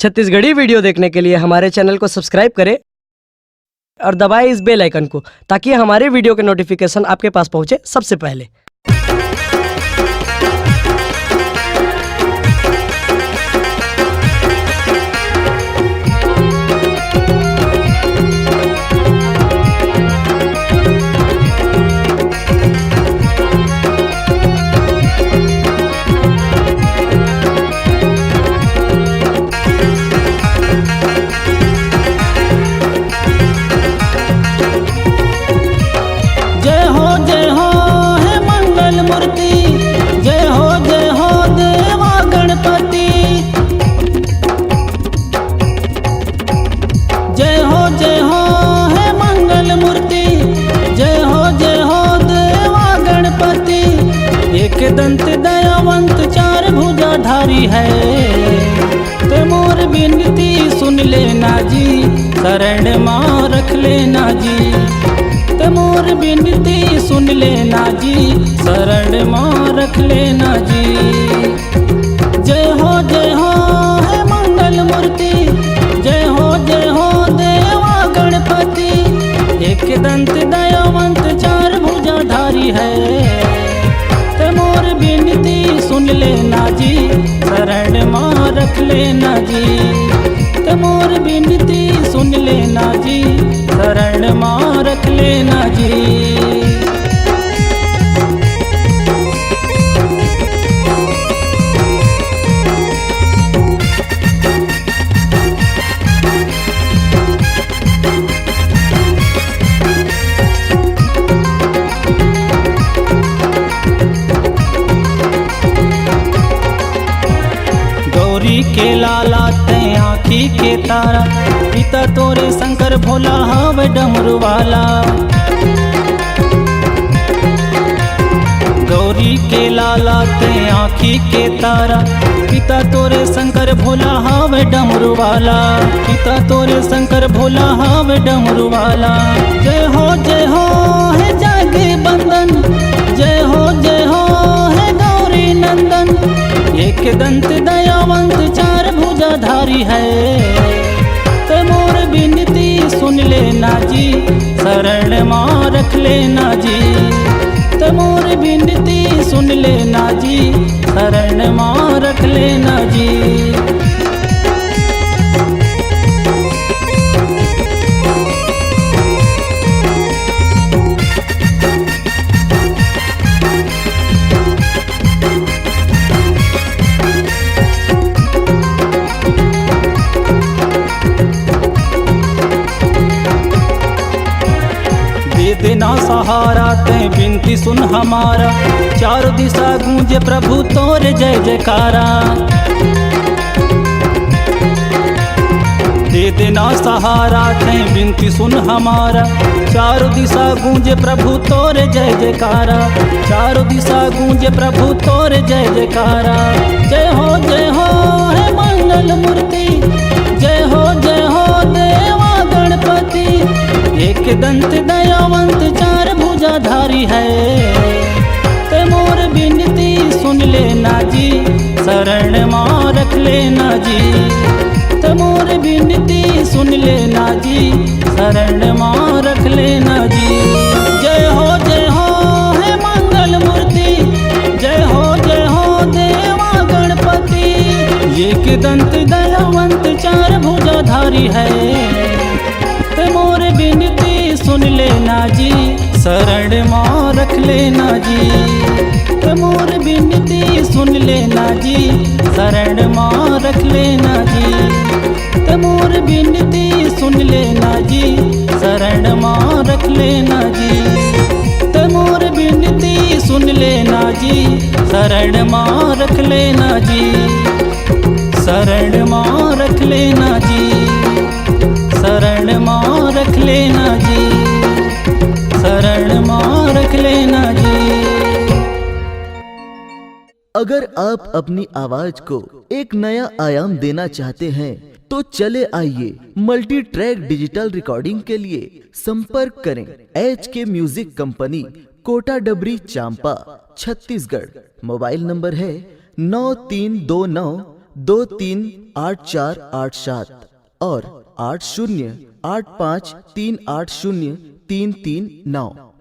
Chhattisgarhi video देखने के लिए हमारे चैनल को सब्सक्राइब करें और दबाएं इस बेल आइकन को ताकि हमारे वीडियो के नोटिफिकेशन आपके पास पहुंचे सबसे पहले। जय हो है मंगल मूर्ति, जय हो देवा गणपति। जय हो है मंगल मूर्ति, जय हो देवा गणपति। एक दंत दयावंत चार भुजाधारी है, ते मोर विनती सुन लेना जी, शरण माँ रख लेना जी। ते मोर विनती सुन लेना जी, शरण माँ रख लेना जी। जय हो है मंगल मूर्ति, जय हो देवा गणपति। एक दंत दयावंत चार भुजाधारी है, ते मोर विनती सुन लेना जी, शरण माँ रख लेना जी। ते मोर विनती सुन लेना जी, शरण माँ रख लेना जी। गौरी के लाला ते आँखी के तारा, पिता तोरे शंकर भोला हवे डमरू वाला। गौरी के लाला ते आँखी के तारा, पिता तोरे शंकर भोला हवे डमरू वाला। पिता तोरे शंकर भोला हवे डमरू वाला। जय हो है जागे बंदन, जय हो है गौरी नंदन। एक दंत दयावंत चार भुजाधारी है, ते मोर विनती सुन लेना जी, शरण माँ रख लेना जी। ते मोर विनती सुन लेना जी, शरण माँ रख लेना जी। देना सहारा ते विनती सुन हमारा, चारों दिशा गूंजे प्रभु तोरे जय जयकारा। दे देना सहारा ते विनती सुन हमारा, चारों दिशा गूंजे प्रभु तोरे जय जयकारा। चारों दिशा गूंजे प्रभु तोरे जय जयकारा। जय हो है मंगल मूर्ति, जय हो देवा गणपति। एक दंत दयावंत चार भुजाधारी है, ते मोर विनती सुन लेना जी, शरण माँ रख लेना जी। ते मोर विनती सुन लेना जी, शरण माँ रख लेना जी। जय हो है मंगल मूर्ति, जय हो देवा गणपति। एक दंत दयावंत चार भुजाधारी है, ते मोर विनती सुन लेना जी, शरण माँ रख लेना जी। ते मोर विनती सुन लेना जी, शरण माँ रख लेना जी। ते मोर विनती सुन लेना जी, शरण माँ रख लेना जी। ते मोर विनती सुन लेना जी, शरण माँ रख लेना जी। शरण माँ रख लेना जी, शरण माँ रख लेना जी, शरण माँ रख लेना जी। अगर आप अपनी आवाज को एक नया आयाम देना चाहते हैं तो चले आइए मल्टी ट्रैक डिजिटल रिकॉर्डिंग के लिए संपर्क करें HK म्यूजिक कंपनी, कोटा डबरी, चांपा, छत्तीसगढ़। मोबाइल नंबर है 9329 238487 और 8085380339।